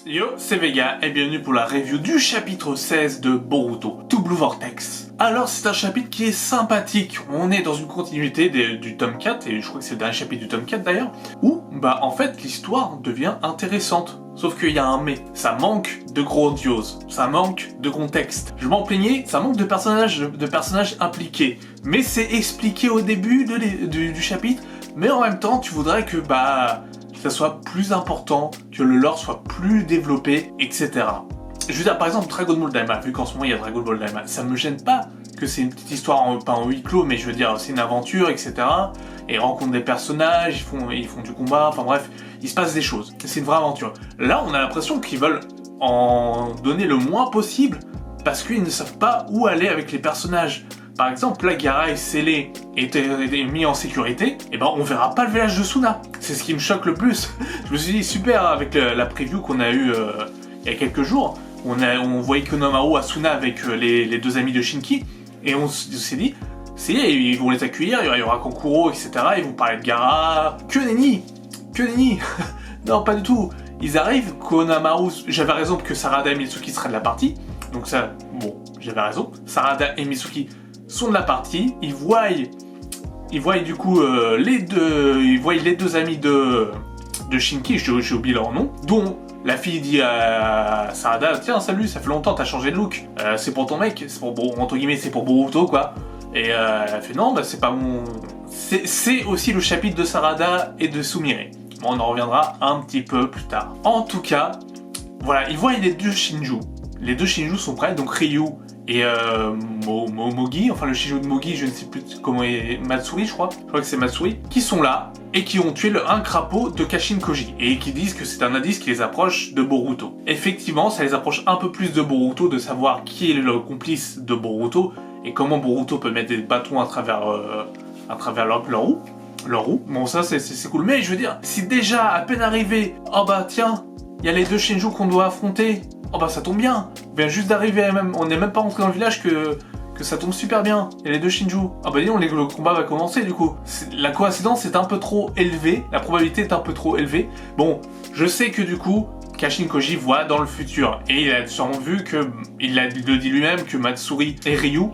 Yo, c'est Vega et bienvenue pour la review du chapitre 16 de Boruto, To Blue Vortex. Alors c'est un chapitre qui est sympathique, on est dans une continuité du tome 4, et je crois que c'est le dernier chapitre du tome 4 d'ailleurs, où en fait l'histoire devient intéressante. Sauf qu'il y a un mais, ça manque de grandiose, ça manque de contexte. Je m'en plaignais, ça manque de personnages impliqués. Mais c'est expliqué au début du chapitre, mais en même temps tu voudrais que ça soit plus important, que le lore soit plus développé, etc. Je veux dire, par exemple, Dragon Ball Daima, vu qu'en ce moment il y a Dragon Ball Daima, ça me gêne pas que c'est une petite histoire, pas en huis clos, mais je veux dire, c'est une aventure, etc. Et ils rencontrent des personnages, ils font du combat, enfin bref, il se passe des choses. C'est une vraie aventure. Là, on a l'impression qu'ils veulent en donner le moins possible, parce qu'ils ne savent pas où aller avec les personnages. Par exemple, là, Gaara est scellé et est mis en sécurité, et on verra pas le village de Suna. C'est ce qui me choque le plus. Je me suis dit, super, avec la preview qu'on a eue il y a quelques jours, on voit Ikonomaru à Suna avec les deux amis de Shinki, et on s'est dit, ils vont les accueillir, il y aura Kankuro, etc., ils vont parler de Gaara, que nenni Non, pas du tout. Ils arrivent, Konohamaru, j'avais raison que Sarada et Mitsuki seraient de la partie, donc ça, bon, j'avais raison. Sarada et Mitsuki sont de la partie, ils voient du coup les deux amis de Shinki, j'ai oublié leur nom, dont la fille dit à Sarada, tiens salut, ça fait longtemps, t'as changé de look, c'est pour ton mec, c'est pour entre guillemets, c'est pour Boruto quoi. Et elle fait non, c'est pas mon... C'est aussi le chapitre de Sarada et de Sumire. Bon, on en reviendra un petit peu plus tard. En tout cas, voilà, ils voient les deux Shinju. Les deux Shinju sont prêts, donc Ryu et Mogi, enfin le Shinju de Mogi, je ne sais plus comment est, Matsuri je crois que c'est Matsuri, qui sont là et qui ont tué un crapaud de Kashin Koji et qui disent que c'est un indice qui les approche de Boruto. Effectivement, ça les approche un peu plus de Boruto, de savoir qui est le complice de Boruto et comment Boruto peut mettre des bâtons à travers leur roue. Bon, ça c'est cool, mais je veux dire, si déjà à peine arrivé, tiens, il y a les deux Shinju qu'on doit affronter. Ça tombe bien, juste d'arriver, on n'est même pas rentré dans le village que ça tombe super bien. Il y a les deux Shinju. Le combat va commencer du coup. La coïncidence est un peu trop élevée, la probabilité est un peu trop élevée. Bon, je sais que du coup, Kashin Koji voit dans le futur, et il a sûrement vu il le dit lui-même que Matsuri et Ryu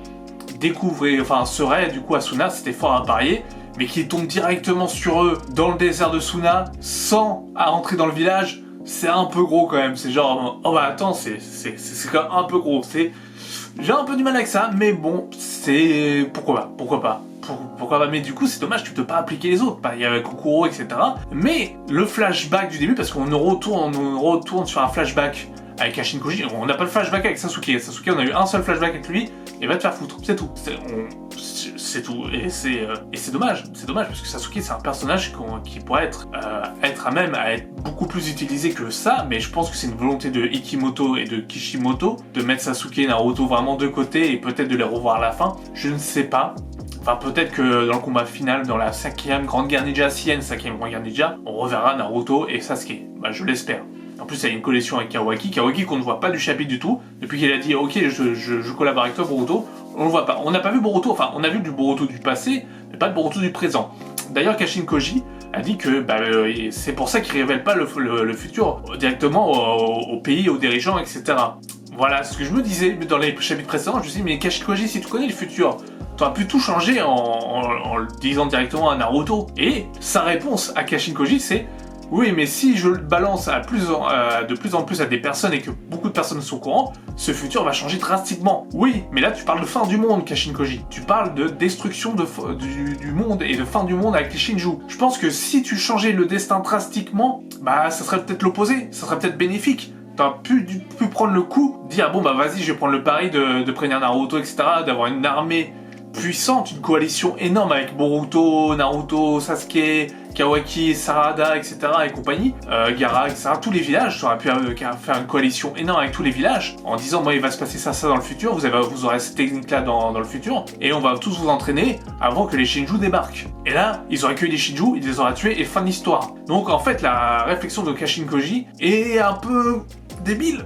seraient du coup à Suna, c'était fort à parier, mais qu'ils tombent directement sur eux dans le désert de Suna, sans entrer dans le village. C'est un peu gros quand même, c'est genre, attends, c'est quand même un peu gros, j'ai un peu du mal avec ça, mais bon, pourquoi pas, mais du coup c'est dommage, tu peux pas appliquer les autres, il y avait Kokoro, etc. Mais le flashback du début, parce qu'on retourne sur un flashback avec Kashin Koji, on n'a pas le flashback avec Sasuke, on a eu un seul flashback avec lui, et va te faire foutre, c'est tout. C'est tout, et c'est dommage, parce que Sasuke c'est un personnage qui pourrait être à même à être beaucoup plus utilisé que ça, mais je pense que c'est une volonté de Ikimoto et de Kishimoto de mettre Sasuke et Naruto vraiment de côté et peut-être de les revoir à la fin, je ne sais pas. Enfin, peut-être que dans le combat final, dans la 5ème Grande Guerre Ninja, si il y a une 5ème Grande Guerre Ninja, on reverra Naruto et Sasuke, je l'espère. En plus, il y a une collection avec Kawaki qu'on ne voit pas du chapitre du tout. Depuis qu'il a dit « Ok, je collabore avec toi, Boruto », on le voit pas. On n'a pas vu Boruto, on a vu du Boruto du passé, mais pas de Boruto du présent. D'ailleurs, Kashin Koji a dit que c'est pour ça qu'il révèle pas le futur directement au pays, aux dirigeants, etc. Voilà ce que je me disais dans les chapitres précédents. Je me suis dit « Mais Kashin Koji, si tu connais le futur, tu aurais pu tout changer en le disant directement à Naruto. » Et sa réponse à Kashin Koji, c'est oui, mais si je le balance de plus en plus à des personnes et que beaucoup de personnes sont au courant, ce futur va changer drastiquement. Oui, mais là tu parles de fin du monde, Kashin Koji. Tu parles de destruction du monde et de fin du monde avec les Shinju. Je pense que si tu changeais le destin drastiquement, ça serait peut-être l'opposé, ça serait peut-être bénéfique. T'aurais pu prendre le coup, dire vas-y, je vais prendre le pari de prévenir Naruto, etc., d'avoir une armée puissante, une coalition énorme avec Boruto, Naruto, Sasuke, Kawaki, Sarada, etc. et compagnie, Gaara, etc. Tous les villages, tu aurais pu faire une coalition énorme avec tous les villages, en disant il va se passer ça dans le futur, vous aurez cette technique-là dans le futur, et on va tous vous entraîner avant que les Shinju débarquent. Et là, ils auraient cueilli les Shinju, ils les auraient tués, et fin de l'histoire. Donc en fait, la réflexion de Kashin Koji est un peu débile.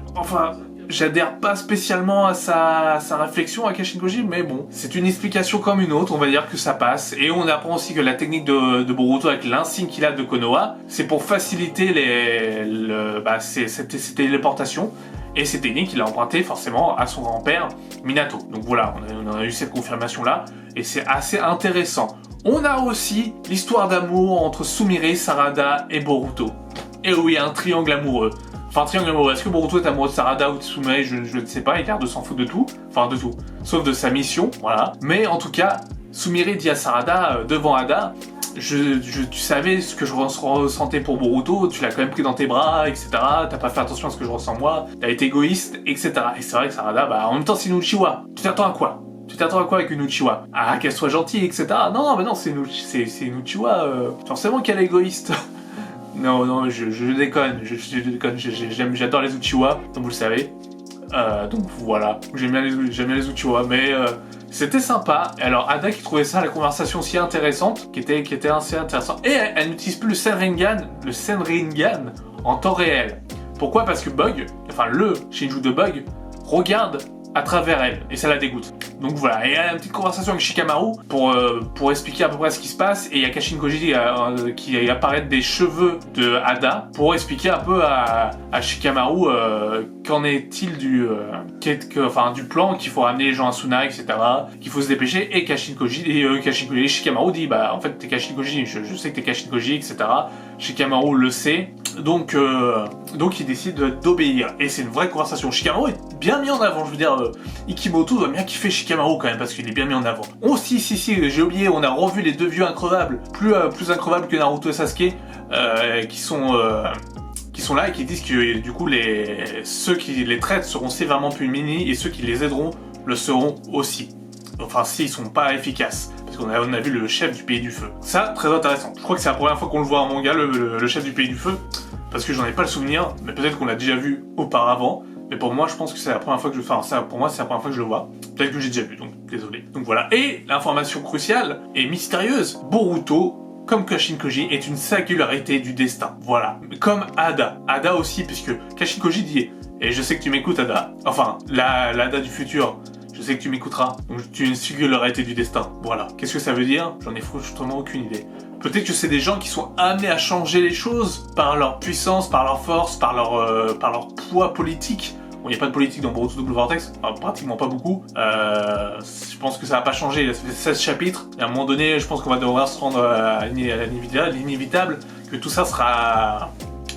j'adhère pas spécialement à sa réflexion à Kashin Koji, mais bon, c'est une explication comme une autre, on va dire que ça passe. Et on apprend aussi que la technique de Boruto avec l'insigne qu'il a de Konoha, c'est pour faciliter ses téléportations. Et ces techniques, il a emprunté forcément à son grand-père Minato. Donc voilà, on a eu cette confirmation-là, et c'est assez intéressant. On a aussi l'histoire d'amour entre Sumire, Sarada et Boruto. Et oui, un triangle amoureux. Enfin, triangle amoureux. Est-ce que Boruto est amoureux de Sarada ou de Sumire? Je ne sais pas, il a l'air de s'en foutre de tout. Enfin, de tout. Sauf de sa mission, voilà. Mais en tout cas, Sumire dit à Sarada, devant Ada, tu savais ce que je ressentais pour Boruto, tu l'as quand même pris dans tes bras, etc. T'as pas fait attention à ce que je ressens moi, t'as été égoïste, etc. Et c'est vrai que Sarada, en même temps, c'est une Uchiwa. Tu t'attends à quoi? Tu t'attends à quoi avec une Uchiwa? Ah, qu'elle soit gentille, etc. Non, c'est une Uchiwa, forcément qu'elle est égoïste. Non, je déconne, je déconne, j'adore les Uchiwa, comme vous le savez. Donc voilà, j'aime bien les Uchiwa, mais c'était sympa. Alors Ada qui trouvait ça, la conversation si intéressante, qui était assez intéressante. Et elle n'utilise plus le Senringan en temps réel. Pourquoi? Parce que Bug, le Shinju de Bug, regarde à travers elle, et ça la dégoûte. Donc voilà, et elle a une petite conversation avec Shikamaru pour expliquer à peu près ce qui se passe, et il y a Kashin Koji qui apparaît des cheveux de Ada pour expliquer un peu à Shikamaru qu'en est-il du plan, qu'il faut ramener les gens à Suna, etc., qu'il faut se dépêcher, et Kashin Koji, Shikamaru dit, en fait t'es Kashin Koji, je sais que t'es Kashin Koji, etc. Shikamaru le sait, donc il décide d'obéir, et c'est une vraie conversation. Shikamaru est bien mis en avant, je veux dire, Ikimoto doit bien kiffer Shikamaru quand même, parce qu'il est bien mis en avant. Oh si, j'ai oublié, on a revu les deux vieux increvables, plus increvables que Naruto et Sasuke, qui sont là et qui disent que du coup ceux qui les traitent seront sévèrement punis, et ceux qui les aideront le seront aussi. Enfin, s'ils sont pas efficaces. Parce qu'on a vu le chef du pays du feu. Ça, très intéressant. Je crois que c'est la première fois qu'on le voit en manga, le chef du pays du feu. Parce que j'en ai pas le souvenir, mais peut-être qu'on l'a déjà vu auparavant. Mais pour moi, je pense que c'est la première fois que pour moi, c'est la première fois que je le vois. Peut-être que j'ai déjà vu, donc désolé. Donc voilà. Et l'information cruciale et mystérieuse, Boruto, comme Kashin Koji, est une singularité du destin. Voilà. Comme Ada. Ada aussi, puisque Kashin Koji dit, et je sais que tu m'écoutes, Ada. Enfin, la Ada du futur. Je sais que tu m'écouteras, donc tu es une singularité du destin. Voilà. Qu'est-ce que ça veut dire? J'en ai franchement aucune idée. Peut-être que c'est des gens qui sont amenés à changer les choses par leur puissance, par leur force, par leur poids politique. Bon, il n'y a pas de politique dans Boruto Double Vortex, pratiquement pas beaucoup. Je pense que ça va pas changer, il y a 16 chapitres. Et à un moment donné, je pense qu'on va devoir se rendre à l'inévitable, que tout ça sera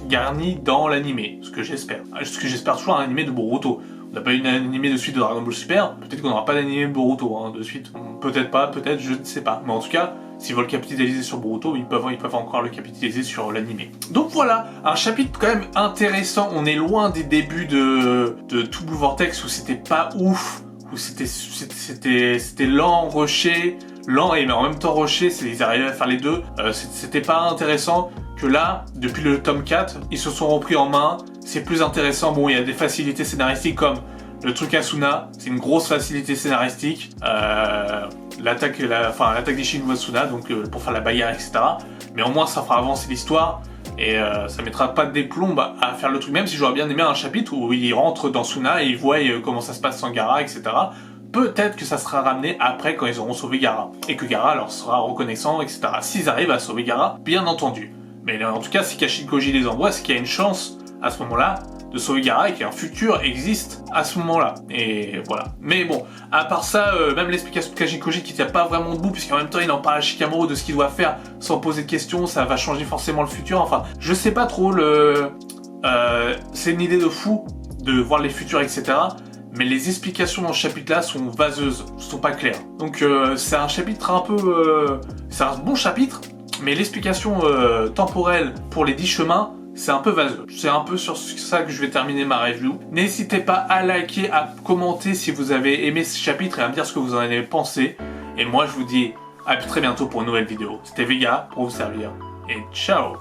garni dans l'animé, ce que j'espère. Ce que j'espère toujours un animé de Boruto. On n'a pas eu un animé de suite de Dragon Ball Super, peut-être qu'on n'aura pas d'animé de Boruto de suite. Peut-être pas, peut-être, je ne sais pas. Mais en tout cas, s'ils veulent capitaliser sur Boruto, ils peuvent encore le capitaliser sur l'animé. Donc voilà, un chapitre quand même intéressant. On est loin des débuts de Two Blue Vortex où c'était pas ouf, où c'était lent, rushé, lent et mais en même temps rushé, ils arrivaient à faire les deux. C'était pas intéressant. Que là, depuis le tome 4, ils se sont repris en main, c'est plus intéressant. Bon, il y a des facilités scénaristiques comme le truc Asuna, c'est une grosse facilité scénaristique. L'attaque des Shinju Asuna, donc pour faire la bagarre, etc. Mais au moins, ça fera avancer l'histoire et ça mettra pas des plombes à faire le truc. Même si j'aurais bien aimé un chapitre où ils rentrent dans Suna et ils voient comment ça se passe sans Gaara, etc. Peut-être que ça sera ramené après quand ils auront sauvé Gaara et que Gaara leur sera reconnaissant, etc. S'ils arrivent à sauver Gaara, bien entendu. Mais en tout cas, si Kashin Koji les envoie, c'est qu'il y a une chance à ce moment-là de sauver Gaara et qu'un futur existe à ce moment-là. Et voilà. Mais bon, à part ça, même l'explication de Kashin Koji qui tient pas vraiment debout, puisqu'en même temps il en parle à Shikamaru de ce qu'il doit faire sans poser de questions, ça va changer forcément le futur. Enfin, je sais pas trop c'est une idée de fou de voir les futurs, etc. Mais les explications dans ce chapitre-là sont vaseuses, sont pas claires. Donc c'est un chapitre un peu... c'est un bon chapitre, mais l'explication temporelle pour les 10 chemins, c'est un peu vaseux. C'est un peu sur ça que je vais terminer ma review. N'hésitez pas à liker, à commenter si vous avez aimé ce chapitre et à me dire ce que vous en avez pensé. Et moi je vous dis à très bientôt pour une nouvelle vidéo. C'était Vega pour vous servir et ciao.